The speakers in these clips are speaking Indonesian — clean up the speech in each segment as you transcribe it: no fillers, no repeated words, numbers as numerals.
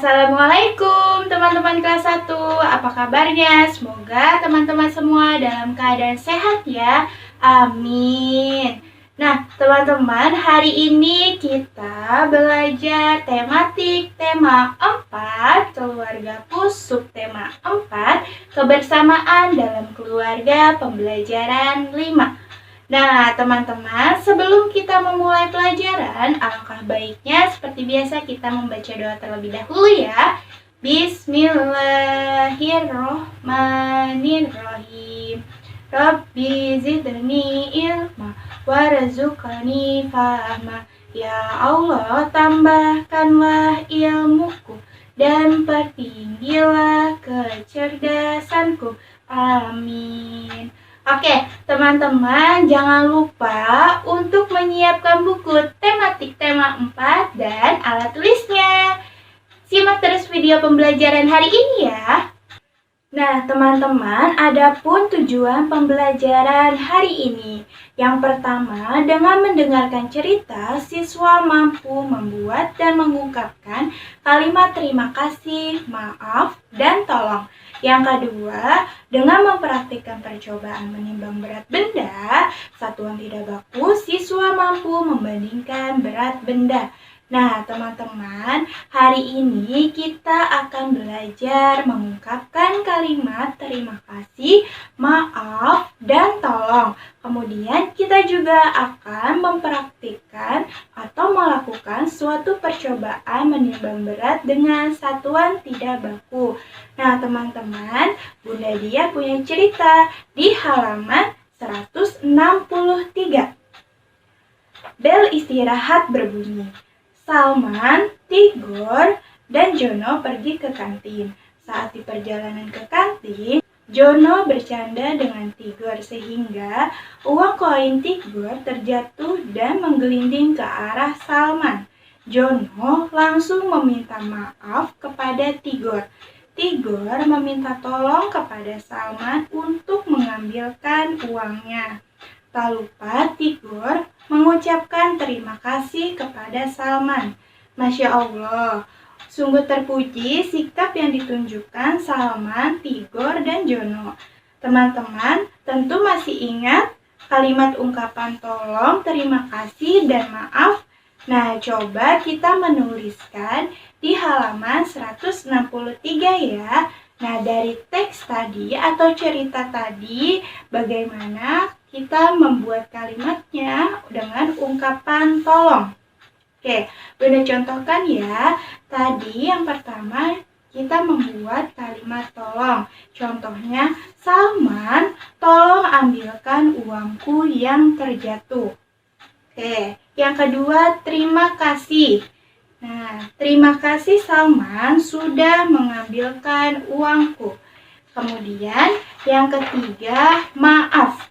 Assalamualaikum teman-teman kelas 1, apa kabarnya? Semoga teman-teman semua dalam keadaan sehat ya, amin. Nah teman-teman, hari ini kita belajar tematik tema 4, keluargaku subtema 4, kebersamaan dalam keluarga pembelajaran 5. Nah, teman-teman, sebelum kita memulai pelajaran, alangkah baiknya seperti biasa kita membaca doa terlebih dahulu ya. Bismillahirrohmanirrohim. Rabbi zidni ilma warzuqni fahma. Ya Allah, tambahkanlah ilmuku dan pertinggilah kecerdasanku. Amin. Oke, teman-teman, jangan lupa untuk menyiapkan buku tematik tema 4 dan alat tulisnya. Simak terus video pembelajaran hari ini ya. Nah, teman-teman, adapun tujuan pembelajaran hari ini. Yang pertama, dengan mendengarkan cerita, siswa mampu membuat dan mengungkapkan kalimat terima kasih, maaf, dan tolong. Yang kedua, dengan mempraktikkan percobaan menimbang berat benda, satuan tidak baku, siswa mampu membandingkan berat benda. Nah, teman-teman, hari ini kita akan belajar mengungkapkan kalimat terima kasih, maaf, dan tolong. Kemudian kita juga akan mempraktikkan atau melakukan suatu percobaan menimbang berat dengan satuan tidak baku. Nah, teman-teman, Bunda Dia punya cerita di halaman 163. Bel istirahat berbunyi. Salman, Tigor, dan Jono pergi ke kantin. Saat di perjalanan ke kantin, Jono bercanda dengan Tigor sehingga uang koin Tigor terjatuh dan menggelinding ke arah Salman. Jono langsung meminta maaf kepada Tigor. Tigor meminta tolong kepada Salman untuk mengambilkan uangnya. Tak lupa Tigor mengucapkan terima kasih kepada Salman. Masya Allah, sungguh terpuji sikap yang ditunjukkan Salman, Tigor, dan Jono. Teman-teman tentu masih ingat kalimat ungkapan tolong, terima kasih, dan maaf. Nah, coba kita menuliskan di halaman 163 ya. Nah, dari teks tadi atau cerita tadi, bagaimana kita membuat kalimatnya dengan ungkapan tolong. Oke, Bunda contohkan ya. Tadi yang pertama kita membuat kalimat tolong. Contohnya, Salman, tolong ambilkan uangku yang terjatuh. Oke, yang kedua, terima kasih. Nah, terima kasih Salman sudah mengambilkan uangku. Kemudian yang ketiga, maaf.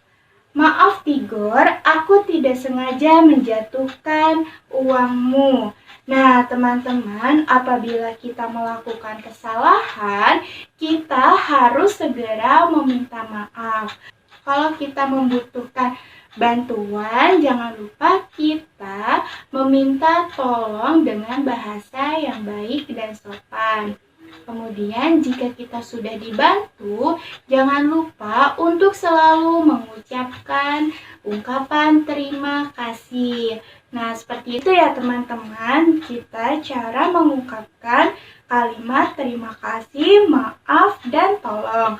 Maaf Tigor, aku tidak sengaja menjatuhkan uangmu. Nah, teman-teman, apabila kita melakukan kesalahan, kita harus segera meminta maaf. Kalau kita membutuhkan bantuan, jangan lupa kita meminta tolong dengan bahasa yang baik dan sopan. Kemudian jika kita sudah dibantu, jangan lupa untuk selalu mengucapkan ungkapan terima kasih. Nah, seperti itu ya teman-teman, kita cara mengungkapkan kalimat terima kasih, maaf, dan tolong.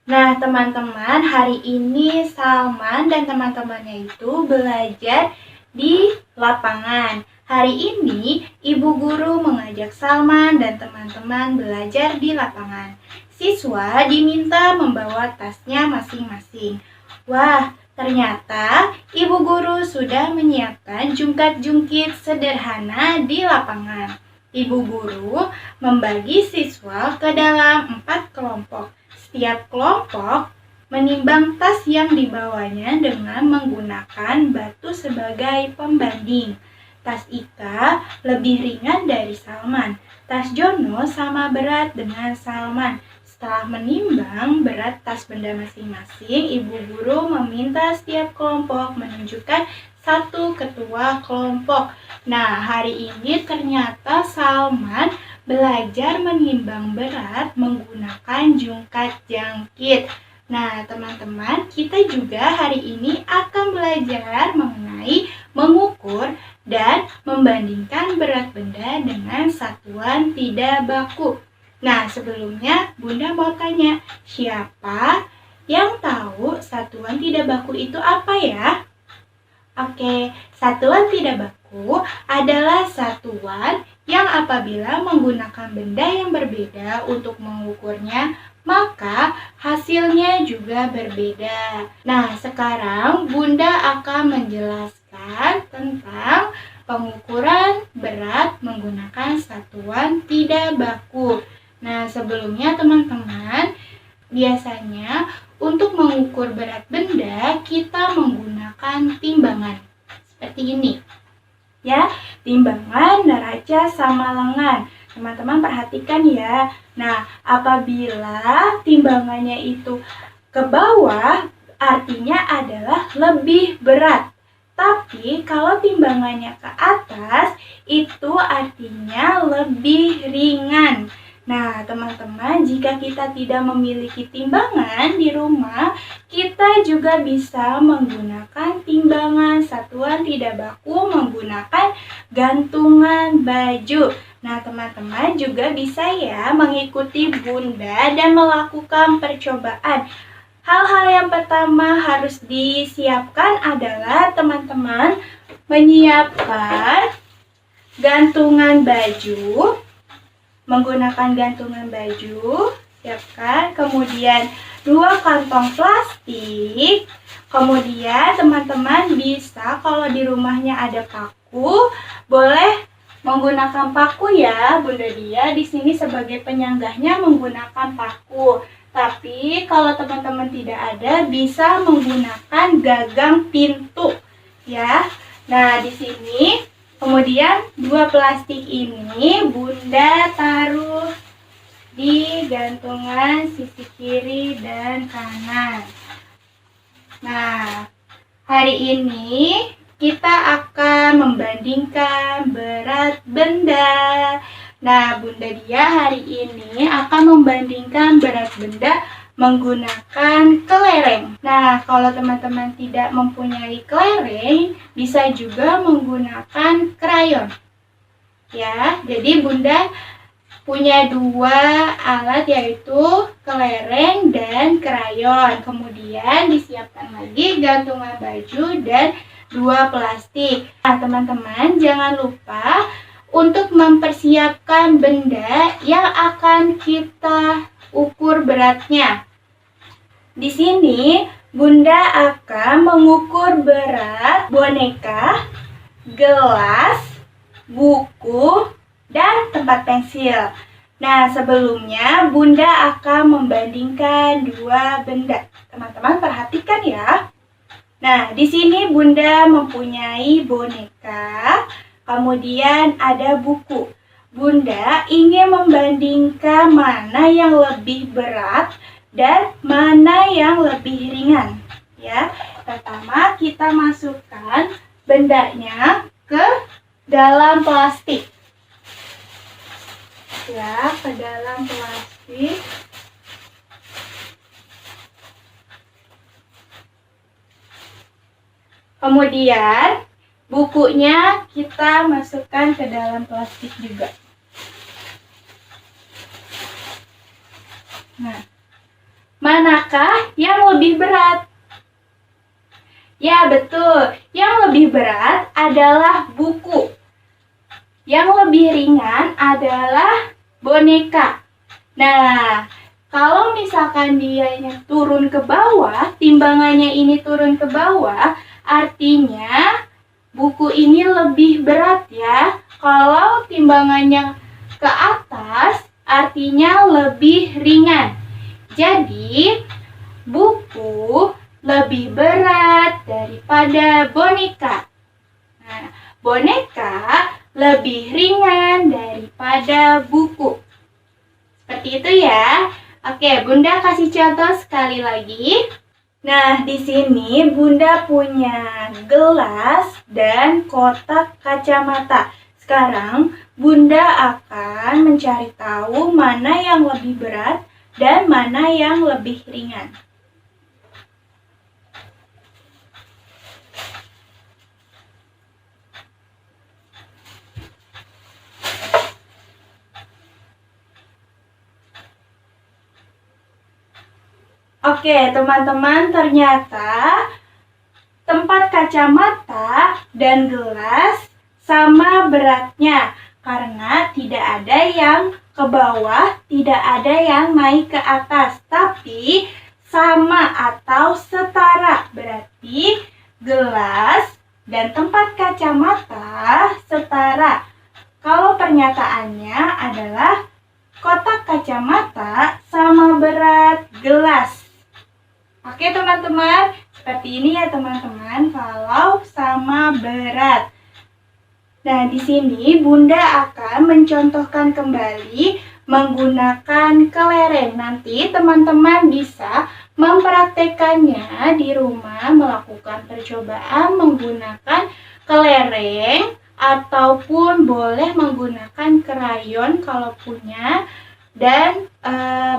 Nah, teman-teman, hari ini Salman dan teman-temannya itu belajar di lapangan. Hari ini, ibu guru mengajak Salman dan teman-teman belajar di lapangan. Siswa diminta membawa tasnya masing-masing. Wah, ternyata ibu guru sudah menyiapkan jungkat-jungkit sederhana di lapangan. Ibu guru membagi siswa ke dalam 4 kelompok. Setiap kelompok menimbang tas yang dibawanya dengan menggunakan batu sebagai pembanding. Tas Ika lebih ringan dari Salman. Tas Jono sama berat dengan Salman. Setelah menimbang berat tas benda masing-masing, ibu guru meminta setiap kelompok menunjukkan satu ketua kelompok. Nah, hari ini ternyata Salman belajar menimbang berat menggunakan jungkat jangkit. Nah, teman-teman, kita juga hari ini akan belajar mengenai mengukur dan membandingkan berat benda dengan satuan tidak baku. Nah, sebelumnya Bunda mau tanya, siapa yang tahu satuan tidak baku itu apa ya? Oke, satuan tidak baku adalah satuan yang apabila menggunakan benda yang berbeda untuk mengukurnya, maka hasilnya juga berbeda. Nah, sekarang Bunda akan menjelaskan tentang pengukuran berat menggunakan satuan tidak baku. Nah, sebelumnya teman-teman, biasanya untuk mengukur berat benda, kita menggunakan timbangan. Seperti ini. Ya, timbangan neraca sama lengan. Teman-teman perhatikan ya. Nah, apabila timbangannya itu ke bawah, artinya adalah lebih berat. Tapi kalau timbangannya ke atas, itu artinya lebih ringan. Nah, teman-teman, jika kita tidak memiliki timbangan di rumah, kita juga bisa menggunakan timbangan satuan tidak baku menggunakan gantungan baju. Nah, teman-teman juga bisa ya mengikuti Bunda dan melakukan percobaan. Hal-hal yang pertama harus disiapkan adalah teman-teman menyiapkan gantungan baju. Menggunakan gantungan baju, siapkan, kemudian 2 kantong plastik, kemudian teman-teman bisa kalau di rumahnya ada paku, boleh menggunakan paku ya, Bunda Dia di sini sebagai penyanggahnya menggunakan paku. Tapi kalau teman-teman tidak ada, bisa menggunakan gagang pintu ya. Nah, di sini kemudian 2 plastik ini Bunda taruh di gantungan sisi kiri dan kanan. Nah, hari ini kita akan membandingkan berat benda. Nah, Bunda Dia hari ini akan membandingkan berat benda menggunakan kelereng. Nah, kalau teman-teman tidak mempunyai kelereng, bisa juga menggunakan krayon. Ya, jadi Bunda punya 2 alat yaitu kelereng dan krayon. Kemudian disiapkan lagi gantungan baju dan 2 plastik. Nah, teman-teman jangan lupa untuk mempersiapkan benda yang akan kita ukur beratnya. Di sini Bunda akan mengukur berat boneka, gelas, buku, dan tempat pensil. Nah, sebelumnya Bunda akan membandingkan 2 benda. Teman-teman perhatikan ya. Nah, di sini Bunda mempunyai boneka, kemudian ada buku. Bunda ingin membandingkan mana yang lebih berat dan mana yang lebih ringan. Ya, pertama kita masukkan bendanya ke dalam plastik. Ya, ke dalam plastik. Kemudian bukunya kita masukkan ke dalam plastik juga. Nah, manakah yang lebih berat? Ya, betul. Yang lebih berat adalah buku. Yang lebih ringan adalah boneka. Nah, kalau misalkan dia turun ke bawah, timbangannya ini turun ke bawah, artinya buku ini lebih berat ya. Kalau timbangannya ke atas, artinya lebih ringan. Jadi, buku lebih berat daripada boneka. Nah, boneka lebih ringan daripada buku. Seperti itu ya. Oke, Bunda kasih contoh sekali lagi. Nah, di sini Bunda punya gelas dan kotak kacamata. Sekarang Bunda akan mencari tahu mana yang lebih berat dan mana yang lebih ringan. Oke, teman-teman, ternyata tempat kacamata dan gelas sama beratnya karena tidak ada yang ke bawah, tidak ada yang naik ke atas, tapi sama atau setara. Berarti gelas dan tempat kacamata setara. Kalau pernyataannya adalah kotak kacamata sama berat gelas. Oke teman-teman, seperti ini ya teman-teman kalau sama berat. Nah, di sini Bunda akan mencontohkan kembali menggunakan kelereng. Nanti teman-teman bisa mempraktekannya di rumah, melakukan percobaan menggunakan kelereng ataupun boleh menggunakan krayon kalau punya. Dan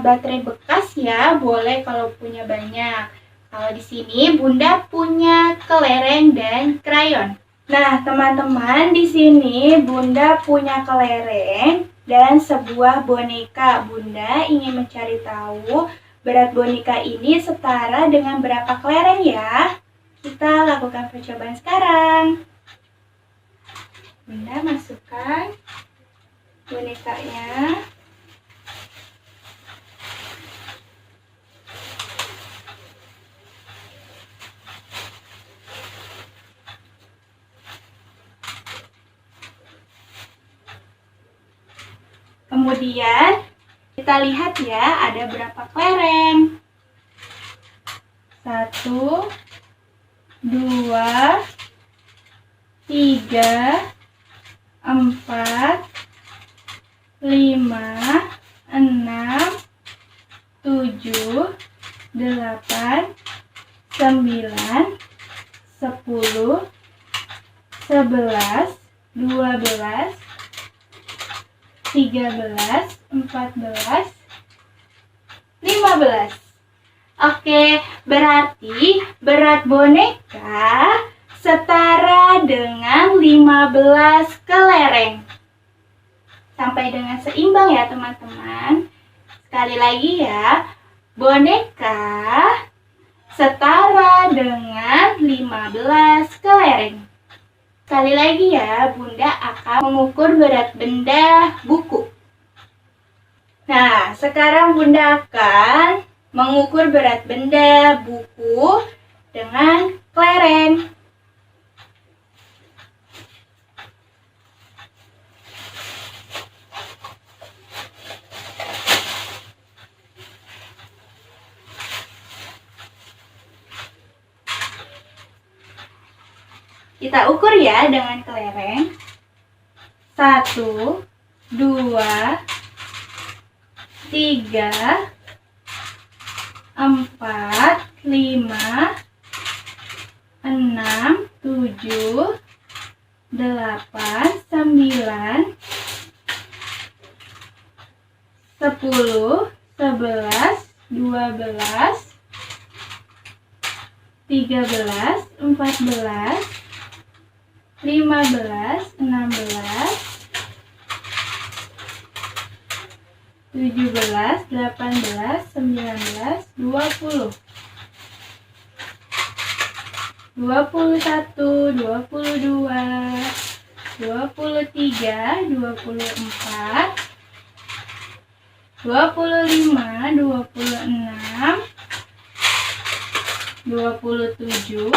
baterai bekas ya, boleh kalau punya banyak. Kalau di sini Bunda punya kelereng dan krayon. Nah, teman-teman, di sini Bunda punya kelereng dan sebuah boneka. Bunda ingin mencari tahu berat boneka ini setara dengan berapa kelereng ya. Kita lakukan percobaan sekarang. Bunda masukkan bonekanya. Kemudian kita lihat ya ada berapa kelereng. 1, 2, 3, 4, 5, 6, 7, 8, 9, 10, 11, 12, 13, 14, 15. Oke, berarti berat boneka setara dengan 15 kelereng. Sampai dengan seimbang ya teman-teman. Sekali lagi ya, boneka setara dengan 15 kelereng. Sekali lagi ya, Bunda akan mengukur berat benda buku. Nah, sekarang Bunda akan mengukur berat benda buku dengan kelereng. Kita ukur ya dengan kelereng. 1, 2, 3, 4, 5, 6, 7, 8, 9, 10, 11, 12, 13, 14, 15, 16, 17, 18, 19, 20, 21, 22, 23, 24, 25, 26, 27,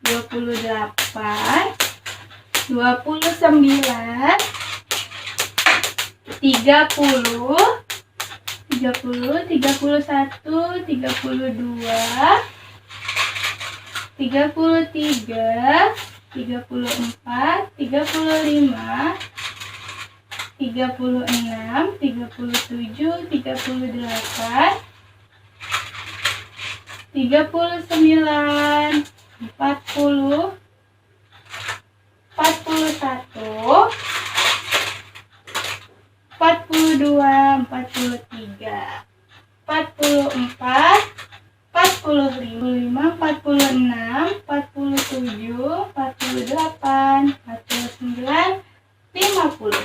28, 29, 30, 31, 32, 33, 34, 35, 36, 37, 38, 39, 40, 41, 42, 43, 44, 45, 46, 47, 48, 49, 50.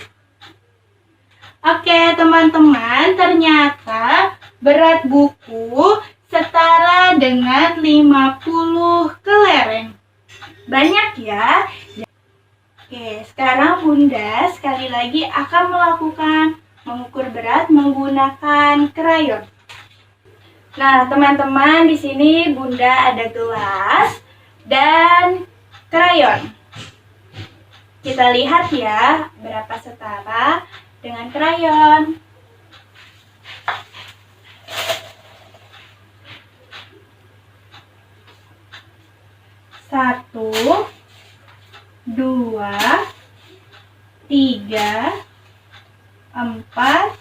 Oke teman-teman, ternyata berat buku setara dengan 50 kelereng. Banyak ya. Oke, sekarang Bunda sekali lagi akan melakukan mengukur berat menggunakan krayon. Nah, teman-teman, di sini Bunda ada gelas dan krayon. Kita lihat ya, berapa setara dengan krayon. Satu, dua, tiga, empat.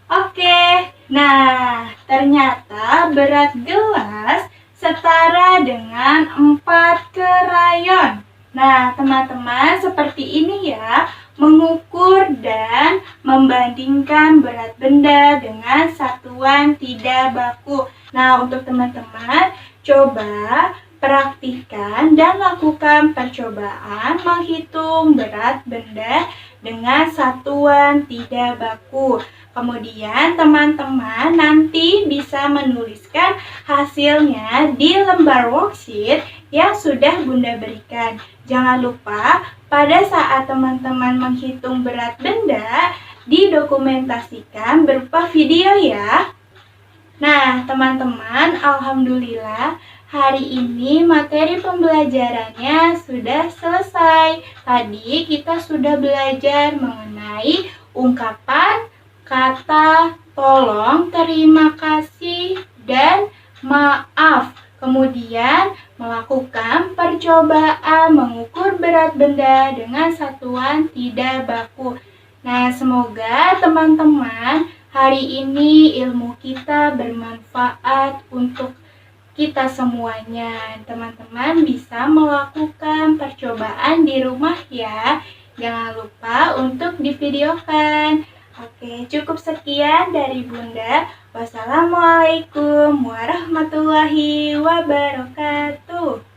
Oke, nah ternyata berat gelas setara dengan 4 krayon. Nah teman-teman, seperti ini ya, mengukur dan membandingkan berat benda dengan satuan tidak baku. Nah untuk teman-teman, coba praktikan dan lakukan percobaan menghitung berat benda dengan satuan tidak baku. Kemudian teman-teman nanti bisa menuliskan hasilnya di lembar worksheet yang sudah Bunda berikan. Jangan lupa pada saat teman-teman menghitung berat benda, didokumentasikan berupa video ya. Nah teman-teman, alhamdulillah hari ini materi pembelajarannya sudah selesai. Tadi kita sudah belajar mengenai ungkapan, kata, tolong, terima kasih, dan maaf. Kemudian melakukan percobaan mengukur berat benda dengan satuan tidak baku. Nah, semoga teman-teman hari ini ilmu kita bermanfaat untuk kita semuanya. Teman-teman bisa melakukan percobaan di rumah ya. Jangan lupa untuk divideokan. Oke, cukup sekian dari Bunda. Wassalamualaikum warahmatullahi wabarakatuh.